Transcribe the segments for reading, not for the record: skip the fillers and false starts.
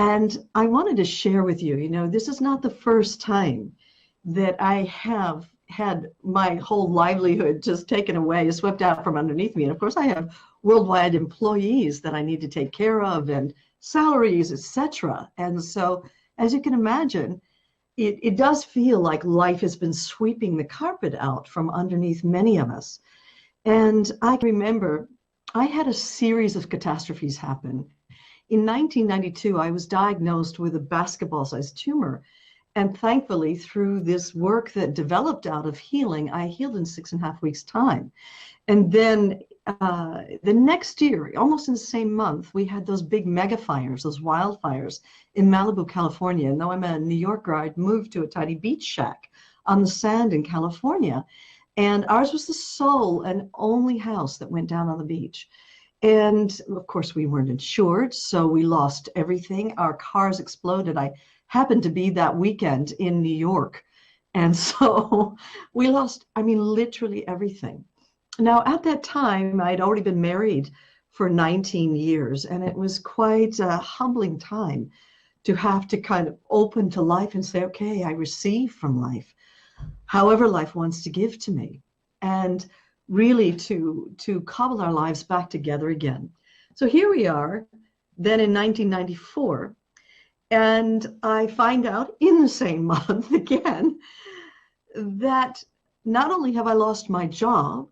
And I wanted to share with you, this is not the first time that I have had my whole livelihood just taken away, swept out from underneath me. And of course, I have worldwide employees that I need to take care of and salaries, etc. And so, as you can imagine, it does feel like life has been sweeping the carpet out from underneath many of us. And I remember I had a series of catastrophes happen. In 1992, I was diagnosed with a basketball-sized tumor. And thankfully, through this work that developed out of healing, I healed in 6.5 weeks' time. And then the next year, almost in the same month, we had those big mega fires, those wildfires in Malibu, California. And though I'm a New Yorker, I'd moved to a tiny beach shack on the sand in California. And ours was the sole and only house that went down on the beach. And of course, we weren't insured, so we lost everything. Our cars exploded. I happened to be that weekend in New York. And so we lost, literally everything. Now, at that time, I'd already been married for 19 years, and it was quite a humbling time to have to kind of open to life and say, okay, I receive from life, however life wants to give to me, and really to cobble our lives back together again. So here we are, then in 1994, and I find out in the same month again that not only have I lost my job,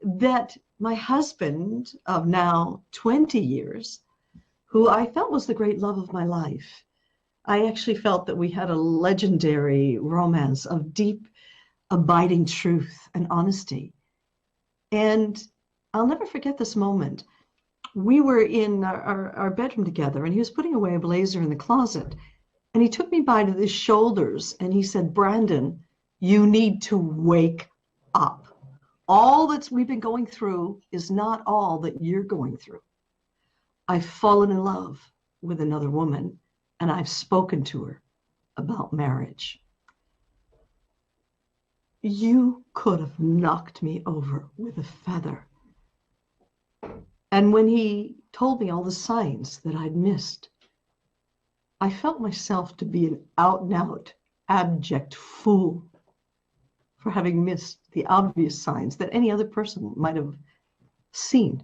that my husband of now 20 years, who I felt was the great love of my life, I actually felt that we had a legendary romance of deep, abiding truth and honesty. And I'll never forget this moment. We were in our bedroom together, and he was putting away a blazer in the closet. And he took me by the shoulders, and he said, Brandon, you need to wake up. All that we've been going through is not all that you're going through. I've fallen in love with another woman, and I've spoken to her about marriage. You could have knocked me over with a feather. And when he told me all the signs that I'd missed, I felt myself to be an out-and-out, abject fool for having missed the obvious signs that any other person might have seen.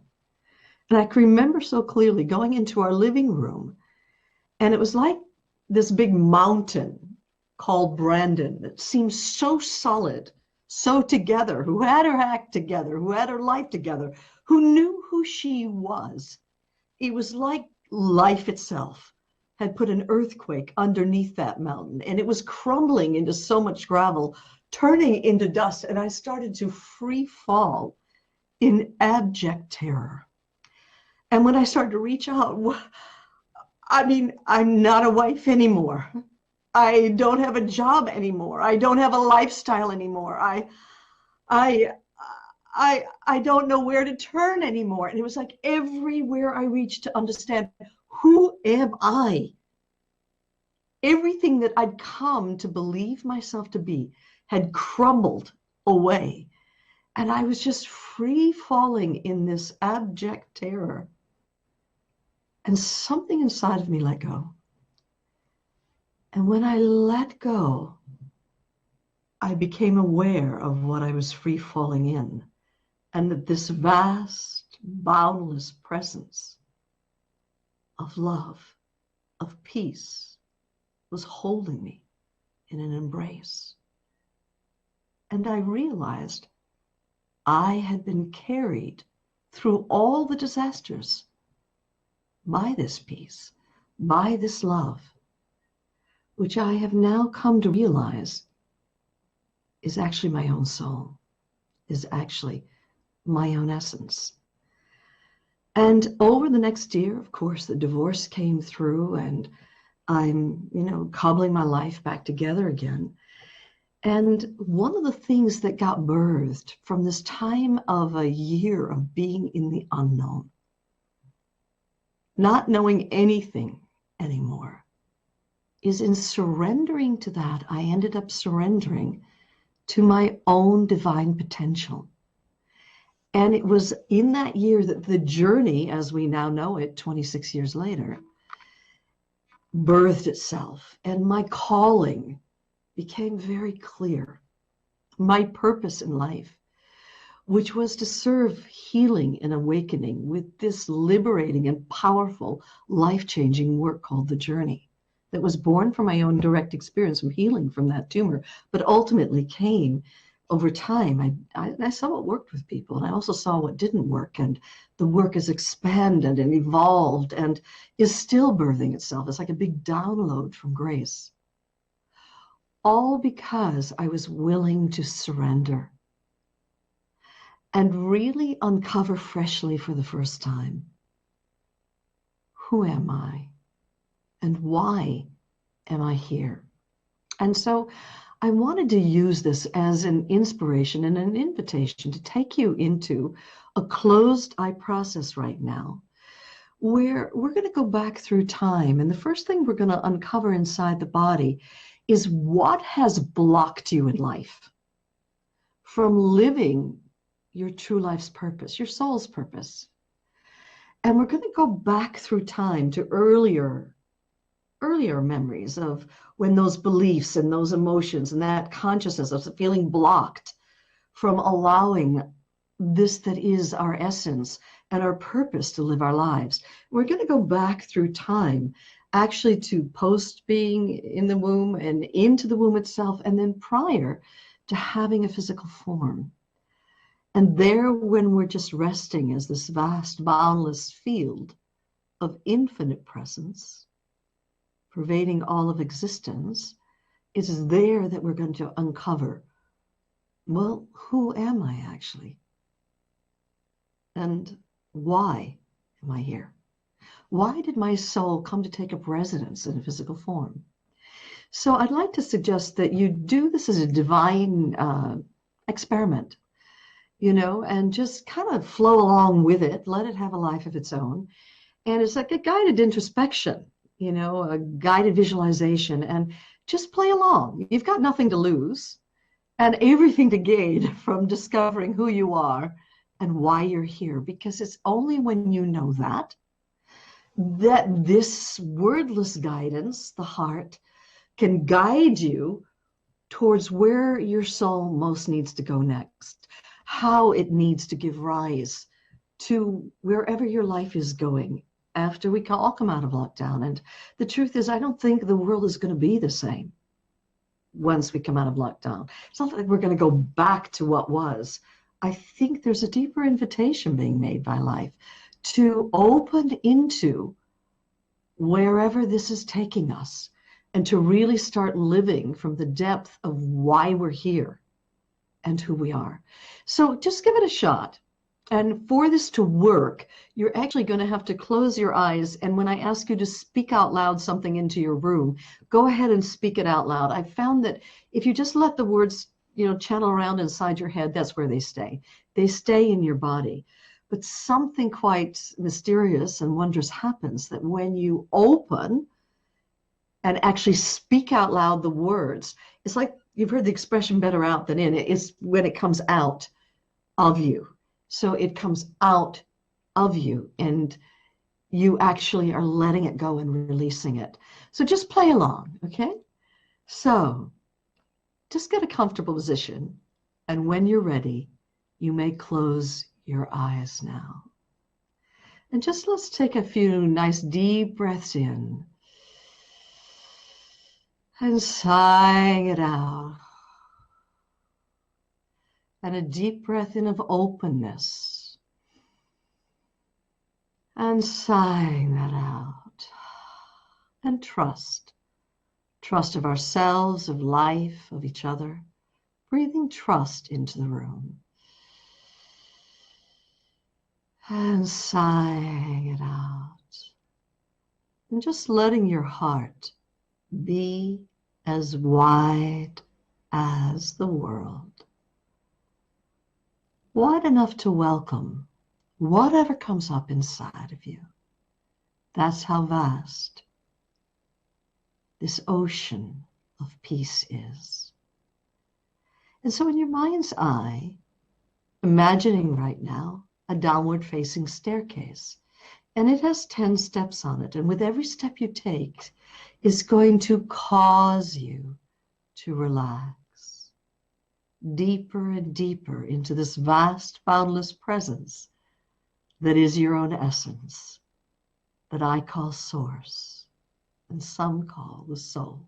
And I can remember so clearly going into our living room, and it was like this big mountain called Brandon that seemed so solid, so together, who had her act together, who had her life together, who knew who she was. It was like life itself had put an earthquake underneath that mountain, and it was crumbling into so much gravel, turning into dust, and I started to free fall in abject terror. And when I started to reach out, I'm not a wife anymore. I don't have a job anymore. I don't have a lifestyle anymore. I don't know where to turn anymore. And it was like everywhere I reached to understand, who am I? Everything that I'd come to believe myself to be had crumbled away. And I was just free falling in this abject terror. And something inside of me let go. And when I let go, I became aware of what I was free falling in, and that this vast, boundless presence of love, of peace, was holding me in an embrace. And I realized I had been carried through all the disasters by this peace, by this love, which I have now come to realize is actually my own soul, is actually my own essence. And over the next year, of course, the divorce came through, and I'm, cobbling my life back together again. And one of the things that got birthed from this time of a year of being in the unknown, not knowing anything anymore, is in surrendering to that, I ended up surrendering to my own divine potential. And it was in that year that the journey, as we now know it, 26 years later, birthed itself, and my calling became very clear. My purpose in life, which was to serve healing and awakening with this liberating and powerful, life-changing work called The Journey, that was born from my own direct experience from healing from that tumor, but ultimately came over time. I saw what worked with people, and I also saw what didn't work, and the work has expanded and evolved and is still birthing itself. It's like a big download from grace. All because I was willing to surrender and really uncover freshly for the first time, who am I and why am I here? And so I wanted to use this as an inspiration and an invitation to take you into a closed eye process right now, where we're going to go back through time. And the first thing we're going to uncover inside the body is what has blocked you in life from living your true life's purpose, your soul's purpose. And we're going to go back through time to earlier memories of when those beliefs and those emotions and that consciousness of feeling blocked from allowing this that is our essence and our purpose to live our lives. We're going to go back through time, actually to post being in the womb and into the womb itself, and then prior to having a physical form. And there, when we're just resting as this vast, boundless field of infinite presence, pervading all of existence, it's there that we're going to uncover, well, who am I actually? And why am I here? Why did my soul come to take up residence in a physical form? So I'd like to suggest that you do this as a divine experiment, and just kind of flow along with it, let it have a life of its own. And it's like a guided introspection, a guided visualization, and just play along. You've got nothing to lose and everything to gain from discovering who you are and why you're here, because it's only when you know that this wordless guidance, the heart, can guide you towards where your soul most needs to go next, how it needs to give rise to wherever your life is going after we all come out of lockdown. And the truth is, I don't think the world is going to be the same once we come out of lockdown. It's not like we're going to go back to what was. I think there's a deeper invitation being made by life to open into wherever this is taking us and to really start living from the depth of why we're here and who we are. So just give it a shot. And for this to work, you're actually going to have to close your eyes. And when I ask you to speak out loud something into your room, go ahead and speak it out loud. I found that if you just let the words, channel around inside your head, that's where they stay. They stay in your body. But something quite mysterious and wondrous happens that when you open and actually speak out loud the words, it's like you've heard the expression better out than in. It's when it comes out of you. So it comes out of you and you actually are letting it go and releasing it. So just play along, okay? So just get a comfortable position. And when you're ready, you may close your eyes now. And just let's take a few nice deep breaths in and sighing it out. And a deep breath in of openness. And sighing that out. And trust. Trust of ourselves, of life, of each other. Breathing trust into the room. And sighing it out. And just letting your heart be as wide as the world. Wide enough to welcome whatever comes up inside of you. That's how vast this ocean of peace is. And so in your mind's eye, imagining right now a downward facing staircase. And it has 10 steps on it. And with every step you take, it's going to cause you to relax deeper and deeper into this vast, boundless presence that is your own essence, that I call Source, and some call the soul.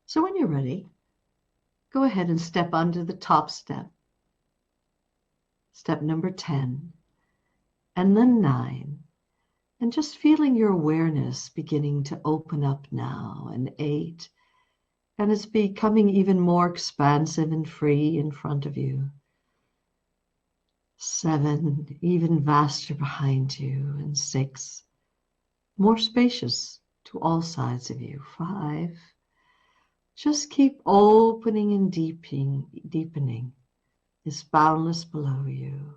So when you're ready, go ahead and step onto the top step. Step number 10, and then 9. And just feeling your awareness beginning to open up now, and 8. And it's becoming even more expansive and free in front of you. 7, even vaster behind you. And 6, more spacious to all sides of you. 5, just keep opening and deepening. It's boundless below you.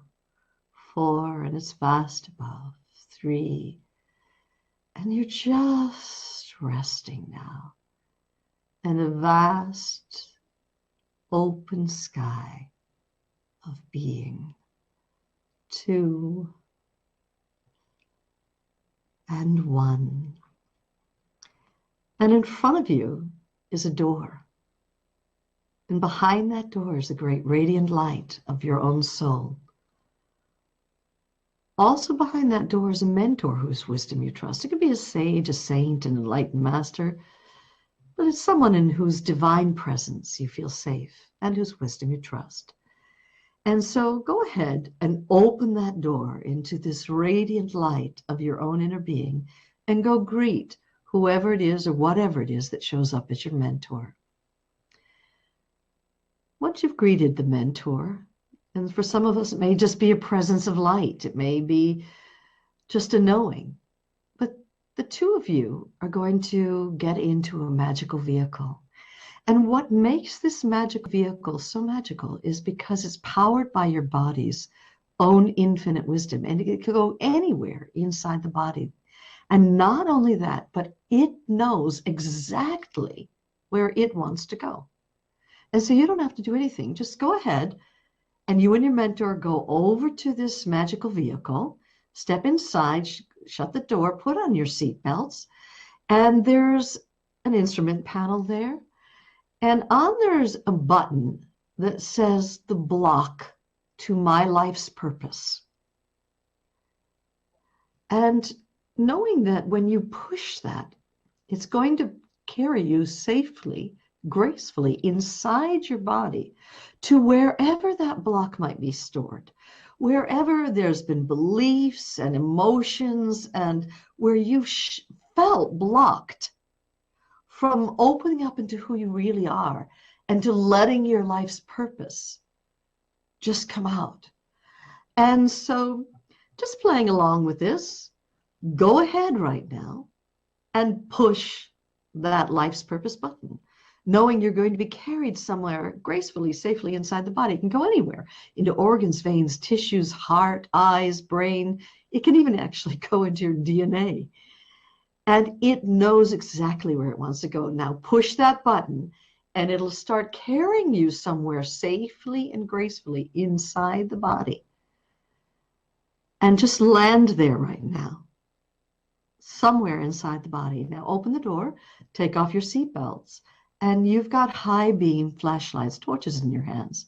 4, and it's vast above. 3, and you're just resting now in a vast open sky of being. 2, and 1. And in front of you is a door. And behind that door is the great radiant light of your own soul. Also behind that door is a mentor whose wisdom you trust. It could be a sage, a saint, an enlightened master, but it's someone in whose divine presence you feel safe and whose wisdom you trust. And so go ahead and open that door into this radiant light of your own inner being and go greet whoever it is or whatever it is that shows up as your mentor. Once you've greeted the mentor, and for some of us, it may just be a presence of light. It may be just a knowing. But the two of you are going to get into a magical vehicle. And what makes this magical vehicle so magical is because it's powered by your body's own infinite wisdom. And it can go anywhere inside the body. And not only that, but it knows exactly where it wants to go. And so you don't have to do anything. Just go ahead. And you and your mentor go over to this magical vehicle, step inside, shut the door, put on your seatbelts, and there's an instrument panel there. And on there's a button that says the block to my life's purpose. And knowing that when you push that, it's going to carry you safely, gracefully inside your body to wherever that block might be stored, wherever there's been beliefs and emotions and where you felt blocked from opening up into who you really are and to letting your life's purpose just come out. And so just playing along with this, go ahead right now and push that life's purpose button, knowing you're going to be carried somewhere gracefully, safely inside the body. It can go anywhere, into organs, veins, tissues, heart, eyes, brain. It can even actually go into your DNA. And it knows exactly where it wants to go. Now push that button and it'll start carrying you somewhere safely and gracefully inside the body. And just land there right now, somewhere inside the body. Now open the door, take off your seatbelts. And you've got high beam flashlights, torches in your hands.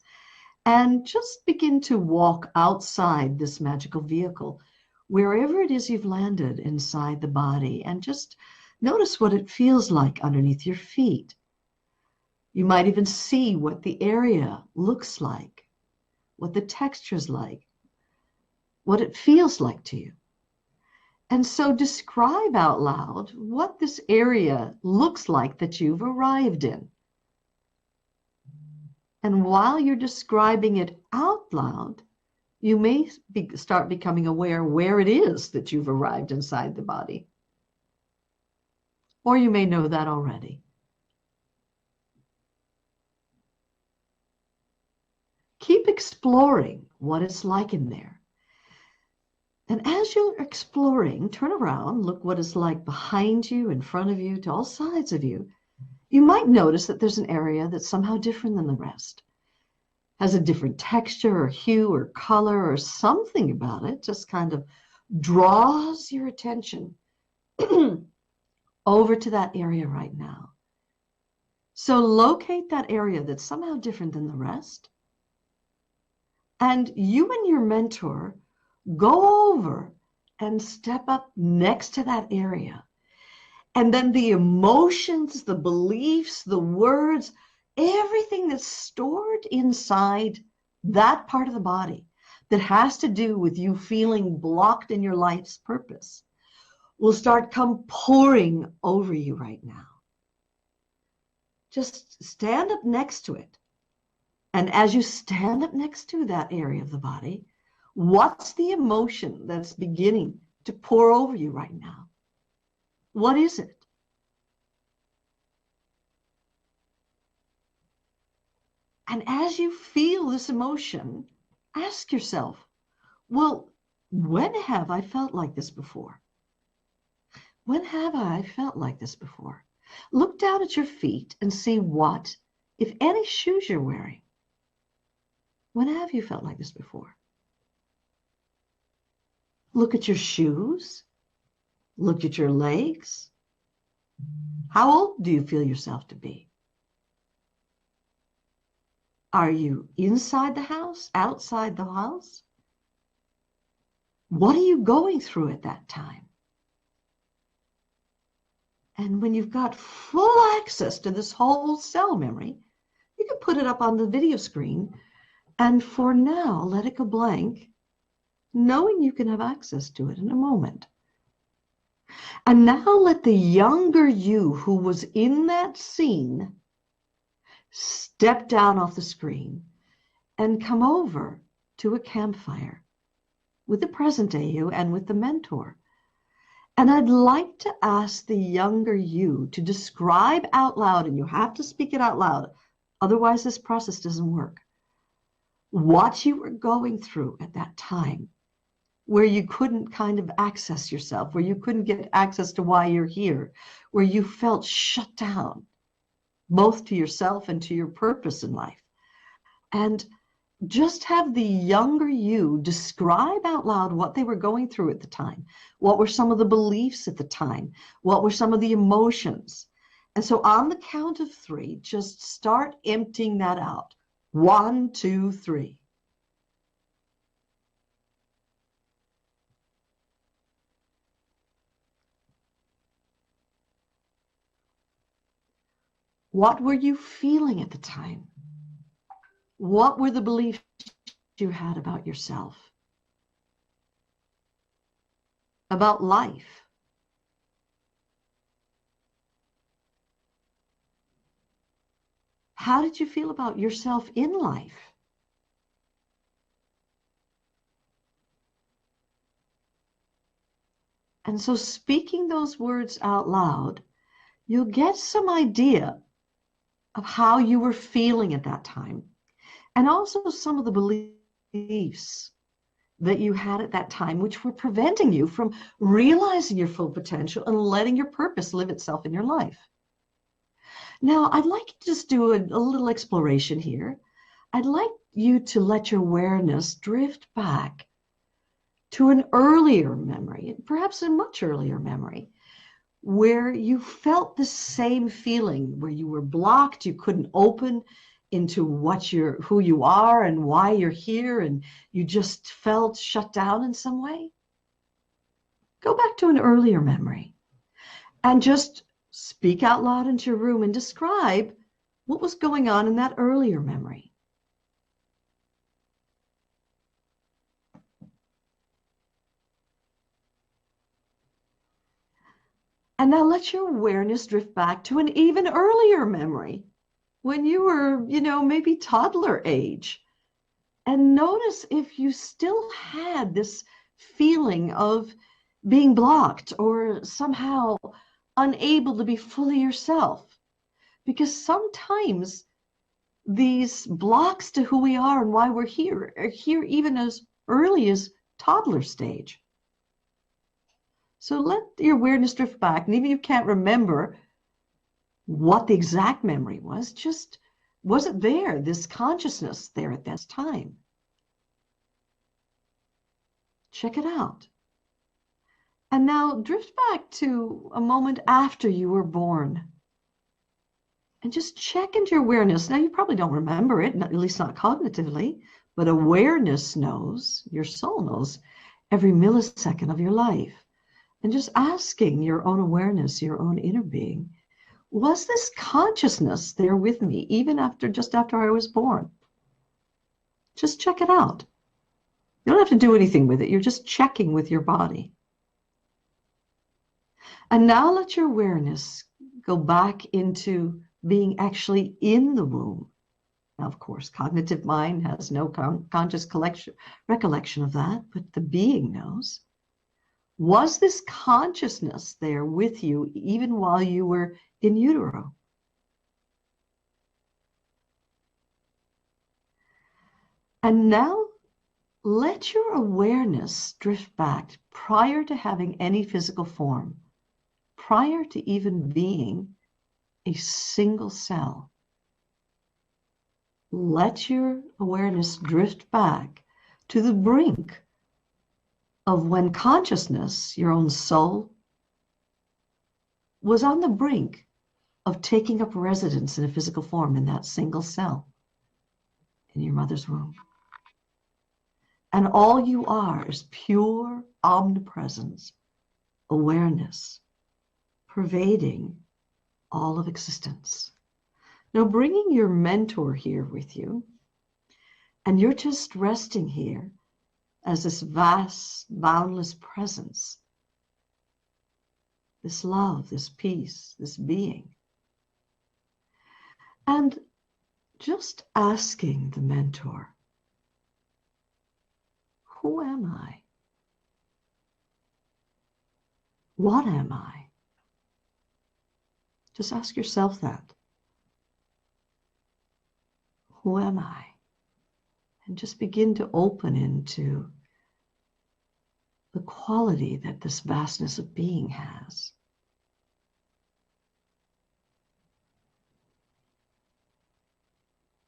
And just begin to walk outside this magical vehicle, wherever it is you've landed inside the body. And just notice what it feels like underneath your feet. You might even see what the area looks like, what the texture's like, what it feels like to you. And so describe out loud what this area looks like that you've arrived in. And while you're describing it out loud, you may start becoming aware where it is that you've arrived inside the body. Or you may know that already. Keep exploring what it's like in there. And as you're exploring, turn around, look what it's like behind you, in front of you, to all sides of you. You might notice that there's an area that's somehow different than the rest. Has a different texture or hue or color or something about it, just kind of draws your attention over to that area right now. So locate that area that's somehow different than the rest. And you and your mentor go over and step up next to that area. And then the emotions, the beliefs, the words, everything that's stored inside that part of the body that has to do with you feeling blocked in your life's purpose will start come pouring over you right now. Just stand up next to it. And as you stand up next to that area of the body, what's the emotion that's beginning to pour over you right now? What is it? And as you feel this emotion, ask yourself, well, when have I felt like this before? When have I felt like this before? Look down at your feet and see what, if any, shoes you're wearing. When have you felt like this before? Look at your shoes. Look at your legs. How old do you feel yourself to be? Are you inside the house, outside the house? What are you going through at that time? And when you've got full access to this whole cell memory, you can put it up on the video screen and for now, let it go blank, knowing you can have access to it in a moment. And now let the younger you who was in that scene step down off the screen and come over to a campfire with the present day you and with the mentor. And I'd like to ask the younger you to describe out loud, and you have to speak it out loud, otherwise this process doesn't work, what you were going through at that time, where you couldn't kind of access yourself, where you couldn't get access to why you're here, where you felt shut down, both to yourself and to your purpose in life. And just have the younger you describe out loud what they were going through at the time. What were some of the beliefs at the time? What were some of the emotions? And so on the count of 3, just start emptying that out. 1, 2, 3. What were you feeling at the time? What were the beliefs you had about yourself, about life? How did you feel about yourself in life? And so speaking those words out loud, you'll get some idea of how you were feeling at that time. And also some of the beliefs that you had at that time, which were preventing you from realizing your full potential and letting your purpose live itself in your life. Now, I'd like to just do a little exploration here. I'd like you to let your awareness drift back to an earlier memory, perhaps a much earlier memory, where you felt the same feeling, where you were blocked, you couldn't open into who you are and why you're here, and you just felt shut down in some way. Go back to an earlier memory and just speak out loud into your room and describe what was going on in that earlier memory. And now let your awareness drift back to an even earlier memory, when you were, maybe toddler age. And notice if you still had this feeling of being blocked or somehow unable to be fully yourself. Because sometimes these blocks to who we are and why we're here are here even as early as toddler stage. So let your awareness drift back, and even if you can't remember what the exact memory was, just was it there, this consciousness there at that time? Check it out. And now drift back to a moment after you were born. And just check into your awareness. Now, you probably don't remember it, at least not cognitively, but awareness knows, your soul knows, every millisecond of your life. And just asking your own awareness, your own inner being, was this consciousness there with me, even just after I was born? Just check it out. You don't have to do anything with it. You're just checking with your body. And now let your awareness go back into being actually in the womb. Now, of course, cognitive mind has no conscious recollection of that, but the being knows. Was this consciousness there with you even while you were in utero? And now let your awareness drift back prior to having any physical form, prior to even being a single cell. Let your awareness drift back to the brink of when consciousness, your own soul, was on the brink of taking up residence in a physical form in that single cell in your mother's womb. And all you are is pure omnipresence, awareness, pervading all of existence. Now, bringing your mentor here with you, and you're just resting here as this vast, boundless presence, this love, this peace, this being. And just asking the mentor, who am I? What am I? Just ask yourself that. Who am I? And just begin to open into the quality that this vastness of being has.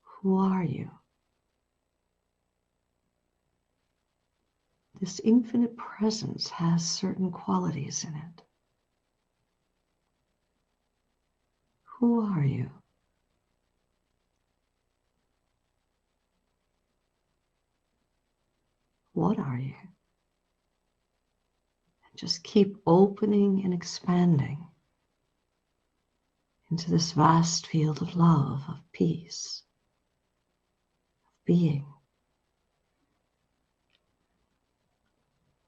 Who are you? This infinite presence has certain qualities in it. Who are you? What are you? And just keep opening and expanding into this vast field of love, of peace, of being.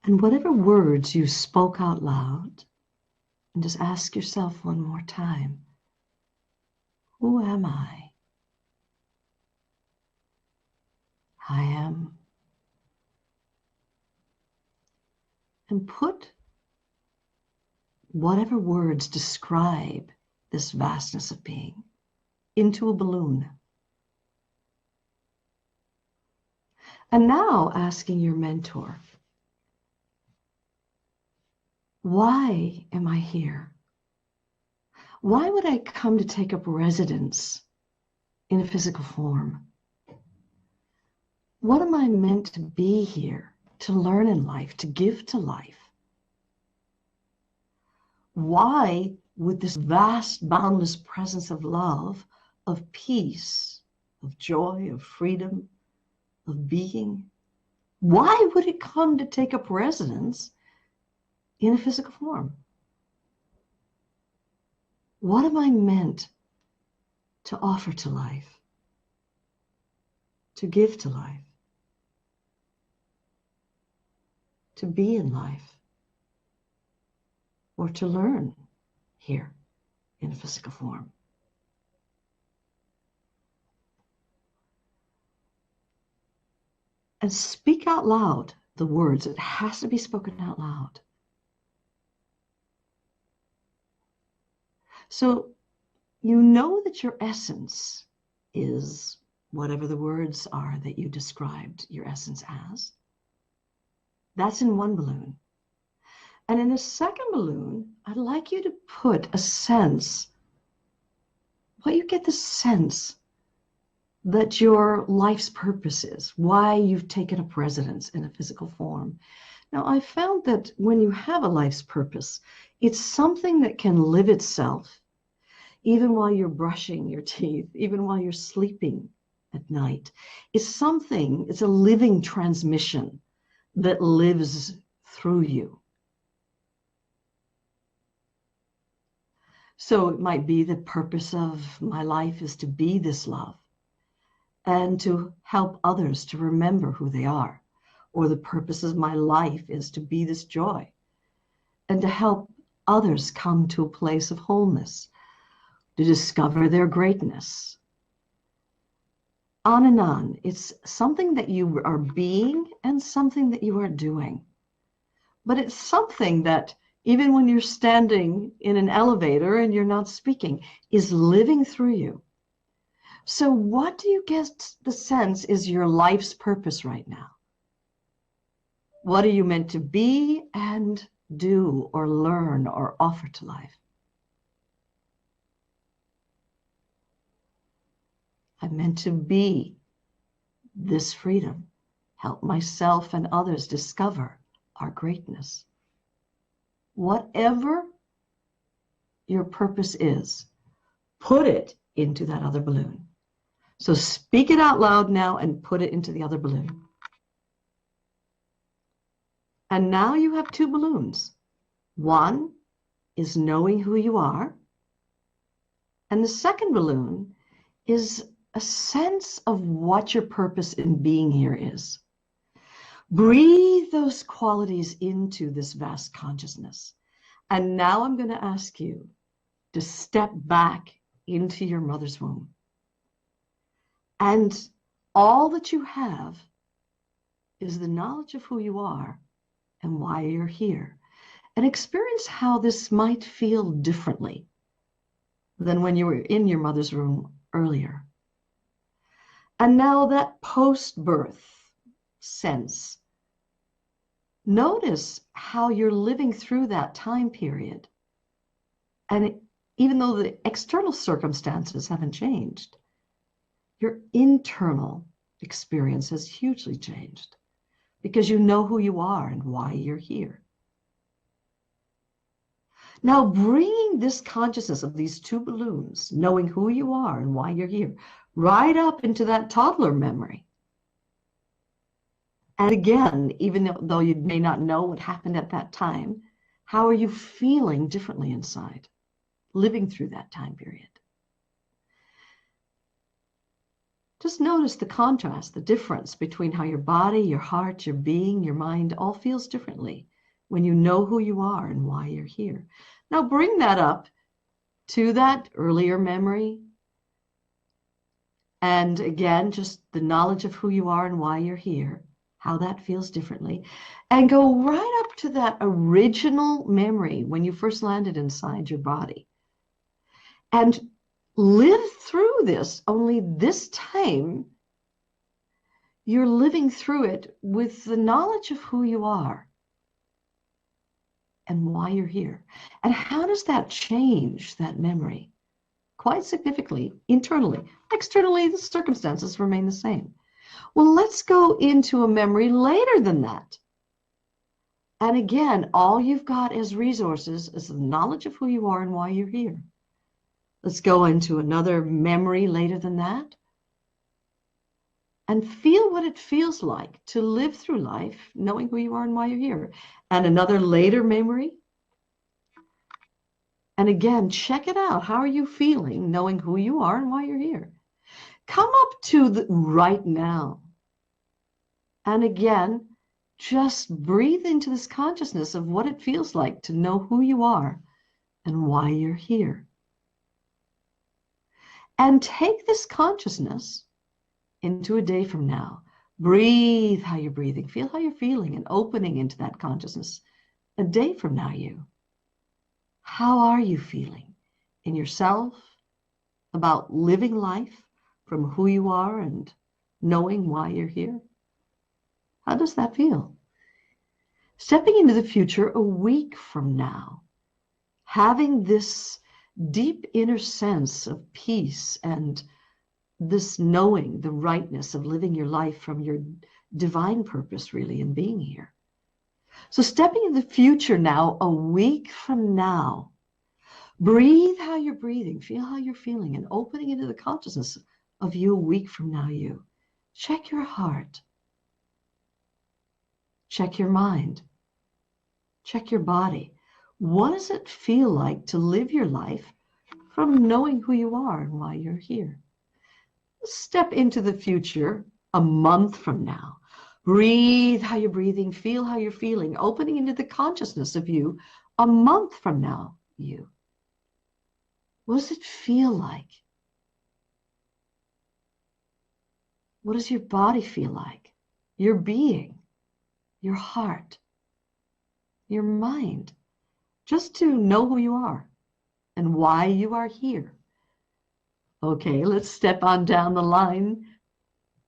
And whatever words you spoke out loud, and just ask yourself one more time, who am I? I am. And put whatever words describe this vastness of being into a balloon. And now asking your mentor, why am I here? Why would I come to take up residence in a physical form? What am I meant to be here, to learn in life, to give to life? Why would this vast, boundless presence of love, of peace, of joy, of freedom, of being, why would it come to take up residence in a physical form? What am I meant to offer to life, to give to life, to be in life, or to learn here in a physical form? And speak out loud the words. It has to be spoken out loud. So you know that your essence is whatever the words are that you described your essence as. That's in one balloon. And in the second balloon, I'd like you to put a sense, what you get the sense that your life's purpose is, why you've taken up residence in a physical form. Now, I found that when you have a life's purpose, it's something that can live itself even while you're brushing your teeth, even while you're sleeping at night. It's a living transmission that lives through you. So it might be the purpose of my life is to be this love and to help others to remember who they are. Or the purpose of my life is to be this joy and to help others come to a place of wholeness, to discover their greatness. On and on. It's something that you are being and something that you are doing. But it's something that even when you're standing in an elevator and you're not speaking, is living through you. So what do you get the sense is your life's purpose right now? What are you meant to be and do or learn or offer to life? I'm meant to be this freedom, help myself and others discover our greatness. Whatever your purpose is, put it into that other balloon. So speak it out loud now and put it into the other balloon. And now you have two balloons. One is knowing who you are. And the second balloon is a sense of what your purpose in being here is. Breathe those qualities into this vast consciousness. And now I'm going to ask you to step back into your mother's womb. And all that you have is the knowledge of who you are and why you're here. And experience how this might feel differently than when you were in your mother's womb earlier. And now that post-birth sense, notice how you're living through that time period. And even though the external circumstances haven't changed, your internal experience has hugely changed because you know who you are and why you're here. Now, bringing this consciousness of these two balloons, knowing who you are and why you're here, right up into that toddler memory. And again, even though you may not know what happened at that time, how are you feeling differently inside, living through that time period? Just notice the contrast, the difference between how your body, your heart, your being, your mind all feels differently when you know who you are and why you're here. Now bring that up to that earlier memory. And again, just the knowledge of who you are and why you're here, how that feels differently. And go right up to that original memory when you first landed inside your body. And live through this, only this time you're living through it with the knowledge of who you are and why you're here. And how does that change that memory? Quite significantly, internally. Externally, the circumstances remain the same. Well, let's go into a memory later than that. And again, all you've got as resources is the knowledge of who you are and why you're here. Let's go into another memory later than that. And feel what it feels like to live through life knowing who you are and why you're here. And another later memory. And again, check it out. How are you feeling knowing who you are and why you're here? Come up to the right now. And again, just breathe into this consciousness of what it feels like to know who you are and why you're here. And take this consciousness into a day from now. Breathe how you're breathing. Feel how you're feeling and opening into that consciousness. A day from now, you. How are you feeling in yourself about living life from who you are and knowing why you're here? How does that feel? Stepping into the future a week from now, having this deep inner sense of peace and this knowing the rightness of living your life from your divine purpose really in being here. So stepping in the future now, a week from now, breathe how you're breathing, feel how you're feeling, and opening into the consciousness of you a week from now, you. Check your heart. Check your mind. Check your body. What does it feel like to live your life from knowing who you are and why you're here? Step into the future a month from now. Breathe how you're breathing, feel how you're feeling, opening into the consciousness of you a month from now, you. What does it feel like? What does your body feel like? Your being, your heart, your mind, just to know who you are and why you are here. Okay, let's step on down the line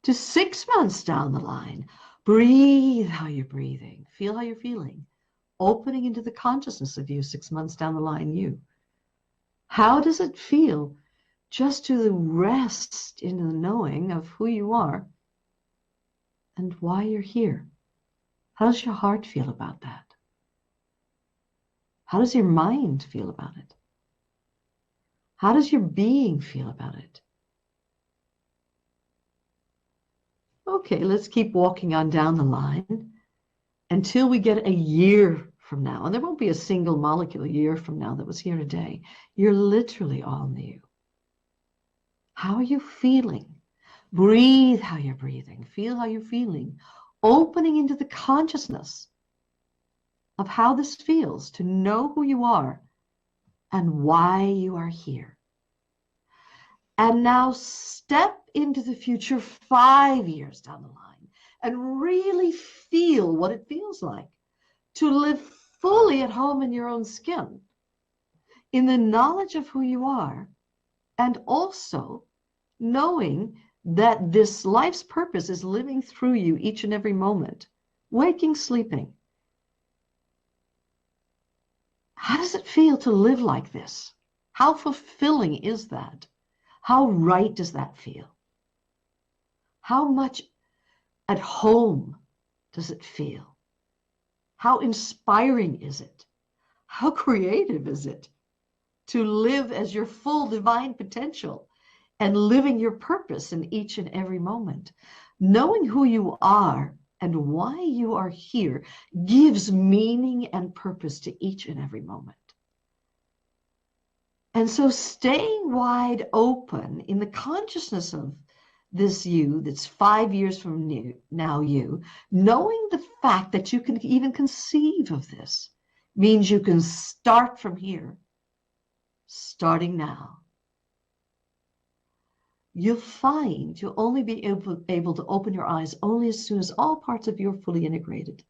to 6 months down the line. Breathe how you're breathing. Feel how you're feeling. Opening into the consciousness of you 6 months down the line, you. How does it feel just to rest in the knowing of who you are and why you're here? How does your heart feel about that? How does your mind feel about it? How does your being feel about it? Okay, let's keep walking on down the line until we get a year from now. And there won't be a single molecule a year from now that was here today. You're literally all new. How are you feeling? Breathe how you're breathing. Feel how you're feeling. Opening into the consciousness of how this feels to know who you are and why you are here. And now step into the future 5 years down the line and really feel what it feels like to live fully at home in your own skin, in the knowledge of who you are, and also knowing that this life's purpose is living through you each and every moment, waking, sleeping. How does it feel to live like this? How fulfilling is that? How right does that feel? How much at home does it feel? How inspiring is it? How creative is it to live as your full divine potential and living your purpose in each and every moment? Knowing who you are and why you are here gives meaning and purpose to each and every moment. And so staying wide open in the consciousness of this you that's 5 years from now you, knowing the fact that you can even conceive of this means you can start from here, starting now. You'll find you'll only be able to open your eyes only as soon as all parts of you are fully integrated.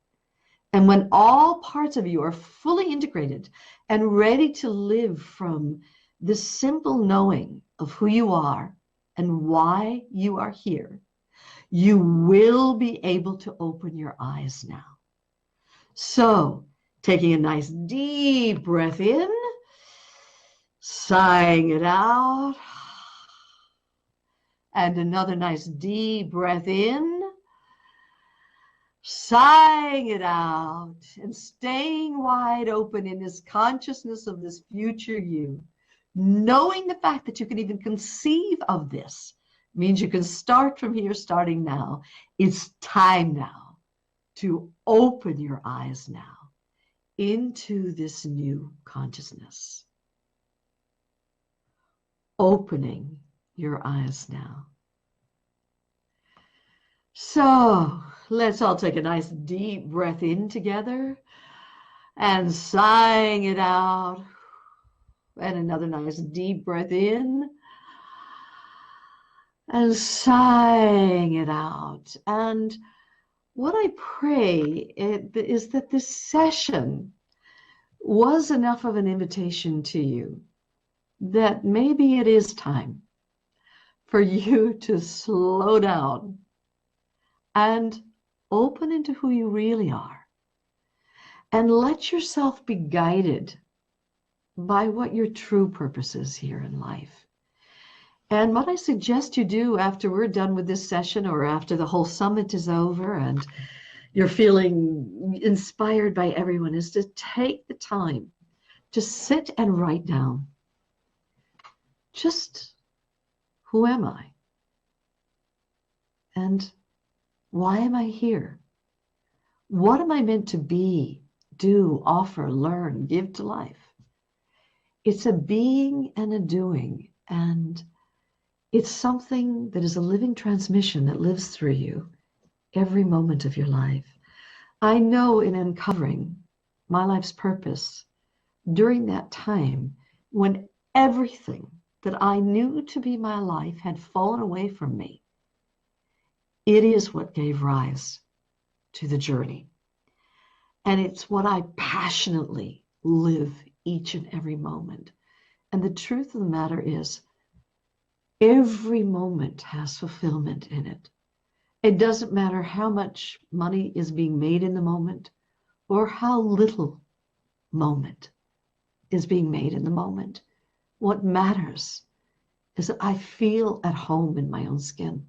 And when all parts of you are fully integrated and ready to live from this simple knowing of who you are and why you are here, you will be able to open your eyes now. So, taking a nice deep breath in, sighing it out, and another nice deep breath in, sighing it out, and staying wide open in this consciousness of this future you. Knowing the fact that you can even conceive of this means you can start from here, starting now. It's time now to open your eyes now into this new consciousness. Opening your eyes now. So let's all take a nice deep breath in together and sighing it out. And another nice deep breath in and sighing it out. And what I pray is that this session was enough of an invitation to you that maybe it is time for you to slow down and open into who you really are and let yourself be guided by what your true purpose is here in life. And what I suggest you do after we're done with this session or after the whole summit is over and you're feeling inspired by everyone, is to take the time to sit and write down, just who am I? And why am I here? What am I meant to be, do, offer, learn, give to life? It's a being and a doing, and it's something that is a living transmission that lives through you every moment of your life. I know in uncovering my life's purpose during that time when everything that I knew to be my life had fallen away from me, it is what gave rise to the journey. And it's what I passionately live each and every moment. And the truth of the matter is, every moment has fulfillment in it. It doesn't matter how much money is being made in the moment or how little moment is being made in the moment. What matters is that I feel at home in my own skin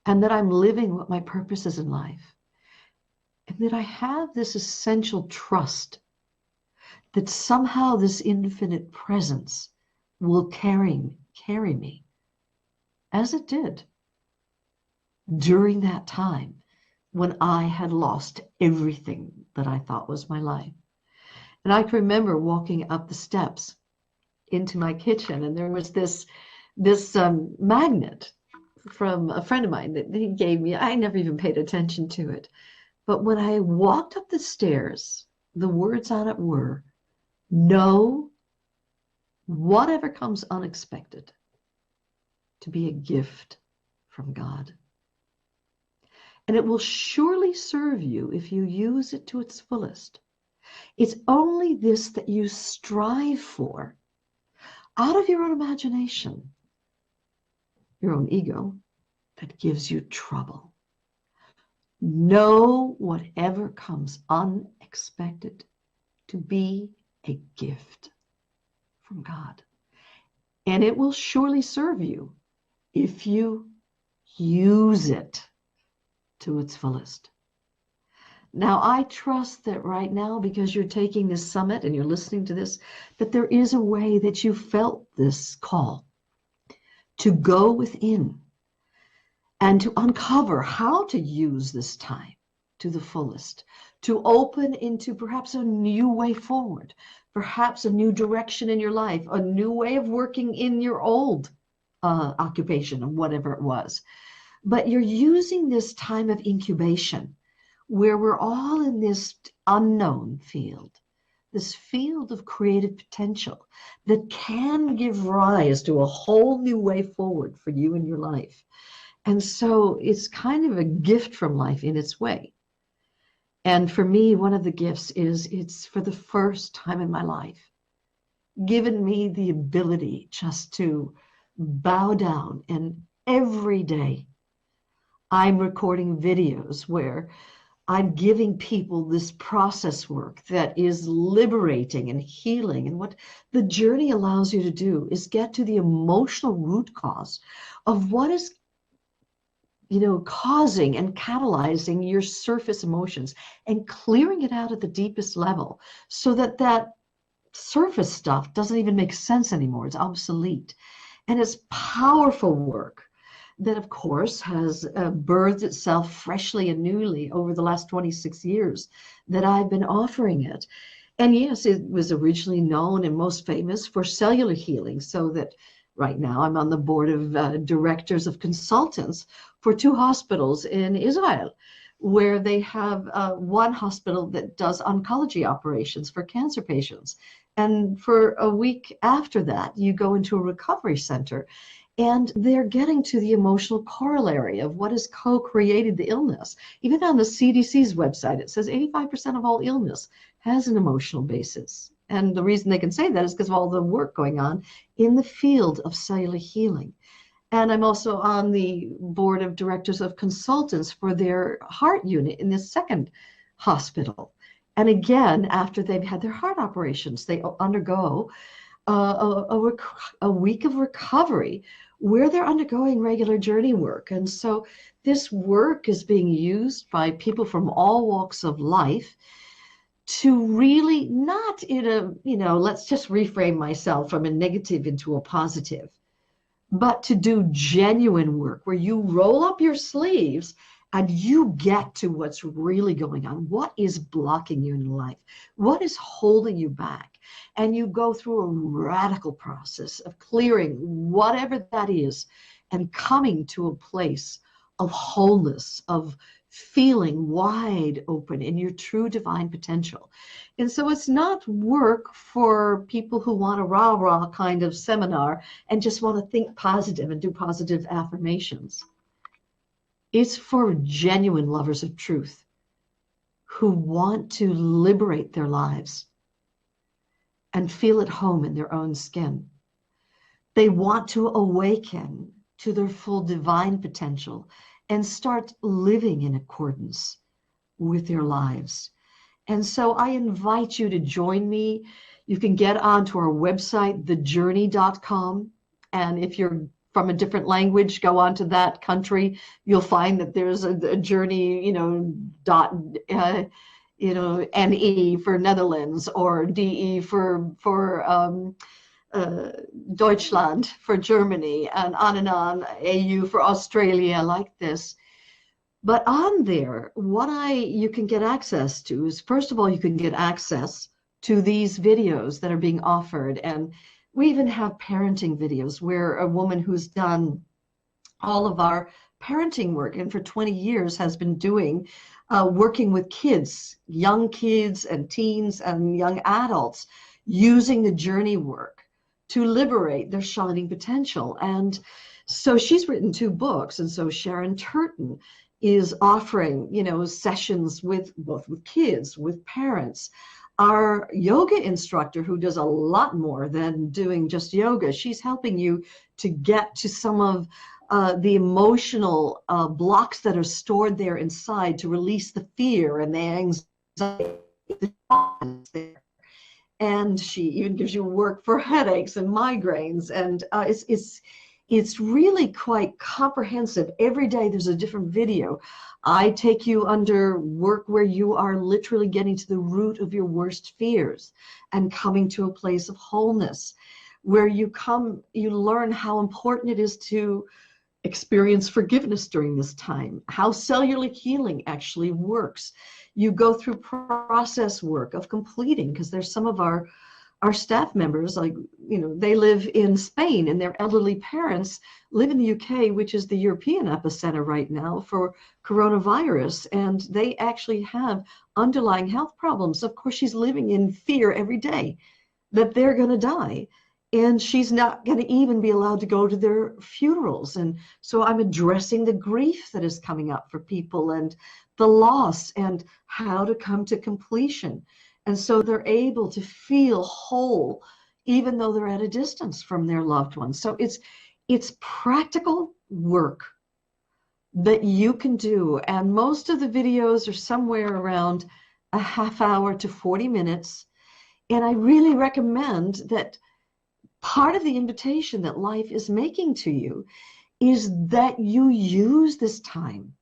and that I'm living what my purpose is in life, and that I have this essential trust that somehow this infinite presence will carry me, as it did during that time when I had lost everything that I thought was my life. And I can remember walking up the steps into my kitchen, and there was this magnet from a friend of mine that he gave me. I never even paid attention to it. But when I walked up the stairs, the words on it were, "Know whatever comes unexpected to be a gift from God. And it will surely serve you if you use it to its fullest. It's only this that you strive for out of your own imagination, your own ego, that gives you trouble. Know whatever comes unexpected to be a gift from God. And it will surely serve you if you use it to its fullest." Now, I trust that right now, because you're taking this summit and you're listening to this, that there is a way that you felt this call to go within and to uncover how to use this time to the fullest, to open into perhaps a new way forward, perhaps a new direction in your life, a new way of working in your old occupation or whatever it was. But you're using this time of incubation where we're all in this unknown field, this field of creative potential that can give rise to a whole new way forward for you in your life. And so it's kind of a gift from life in its way. And for me, one of the gifts is it's for the first time in my life given me the ability just to bow down, and every day I'm recording videos where I'm giving people this process work that is liberating and healing. And what the journey allows you to do is get to the emotional root cause of what is causing and catalyzing your surface emotions and clearing it out at the deepest level so that that surface stuff doesn't even make sense anymore. It's obsolete. And it's powerful work that, of course, has birthed itself freshly and newly over the last 26 years that I've been offering it. And yes, it was originally known and most famous for cellular healing, so that right now I'm on the board of directors of consultants for 2 hospitals in Israel, where they have one hospital that does oncology operations for cancer patients. And for a week after that, you go into a recovery center, and they're getting to the emotional corollary of what has co-created the illness. Even on the CDC's website, it says 85% of all illness has an emotional basis. And the reason they can say that is because of all the work going on in the field of cellular healing. And I'm also on the board of directors of consultants for their heart unit in this second hospital. And again, after they've had their heart operations, they undergo a week of recovery where they're undergoing regular journey work. And so this work is being used by people from all walks of life to really, not in a, let's just reframe myself from a negative into a positive, but to do genuine work where you roll up your sleeves and you get to what's really going on. What is blocking you in life? What is holding you back? And you go through a radical process of clearing whatever that is and coming to a place of wholeness, of feeling wide open in your true divine potential. And so it's not work for people who want a rah-rah kind of seminar and just want to think positive and do positive affirmations. It's for genuine lovers of truth who want to liberate their lives and feel at home in their own skin. They want to awaken to their full divine potential and start living in accordance with their lives. And so I invite you to join me. You can get onto our website, thejourney.com. And if you're from a different language, go on to that country. You'll find that there's a journey, NE for Netherlands, or DE for Deutschland, for Germany, and on, AU for Australia, like this. But on there, you can get access to is, first of all, you can get access to these videos that are being offered. And we even have parenting videos where a woman who's done all of our parenting work and for 20 years has been doing working with kids, young kids and teens and young adults, using the journey work to liberate their shining potential. And so she's written 2 books. And so Sharon Turton is offering, sessions with both with kids, with parents. Our yoga instructor, who does a lot more than doing just yoga, she's helping you to get to some of the emotional blocks that are stored there inside, to release the fear and the anxiety. And she even gives you work for headaches and migraines. And it's really quite comprehensive. Every day there's a different video. I take you under work where you are literally getting to the root of your worst fears and coming to a place of wholeness, where you learn how important it is to experience forgiveness during this time, how cellular healing actually works. You go through process work of completing, because there's some of our staff members, like, they live in Spain and their elderly parents live in the UK, which is the European epicenter right now for coronavirus. And they actually have underlying health problems. Of course, she's living in fear every day that they're going to die. And she's not going to even be allowed to go to their funerals. And so I'm addressing the grief that is coming up for people and the loss and how to come to completion. And so they're able to feel whole, even though they're at a distance from their loved ones. So it's practical work that you can do. And most of the videos are somewhere around a half hour to 40 minutes. And I really recommend that part of the invitation that life is making to you is that you use this time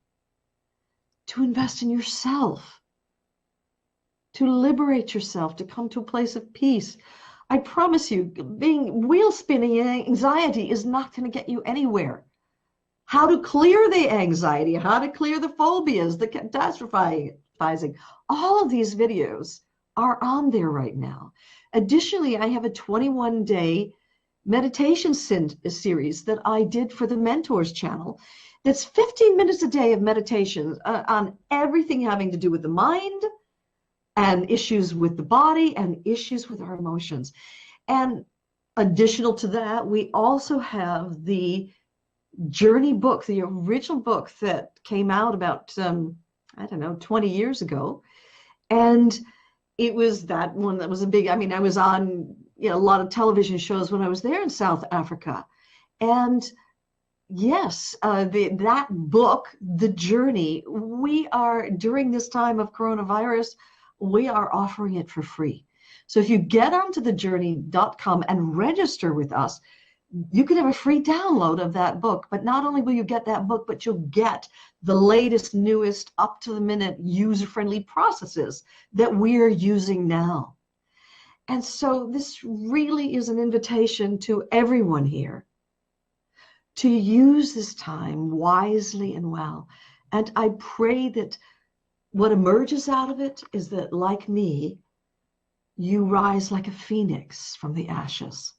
to invest in yourself, to liberate yourself, to come to a place of peace. I promise you, being wheel spinning anxiety is not going to get you anywhere. How to clear the anxiety, how to clear the phobias, the catastrophizing, all of these videos are on there right now. Additionally, I have a 21-day meditation series that I did for the Mentors channel. That's 15 minutes a day of meditation on everything having to do with the mind, and issues with the body, and issues with our emotions. And additional to that, we also have the Journey book, the original book that came out about, 20 years ago. And it was that one that was I was on a lot of television shows when I was there in South Africa. And yes, that book, The Journey, we are, during this time of coronavirus, we are offering it for free. So if you get onto thejourney.com and register with us, you can have a free download of that book. But not only will you get that book, but you'll get the latest, newest, up-to-the-minute, user-friendly processes that we're using now. And so this really is an invitation to everyone here to use this time wisely and well. And I pray that what emerges out of it is that, like me, you rise like a phoenix from the ashes.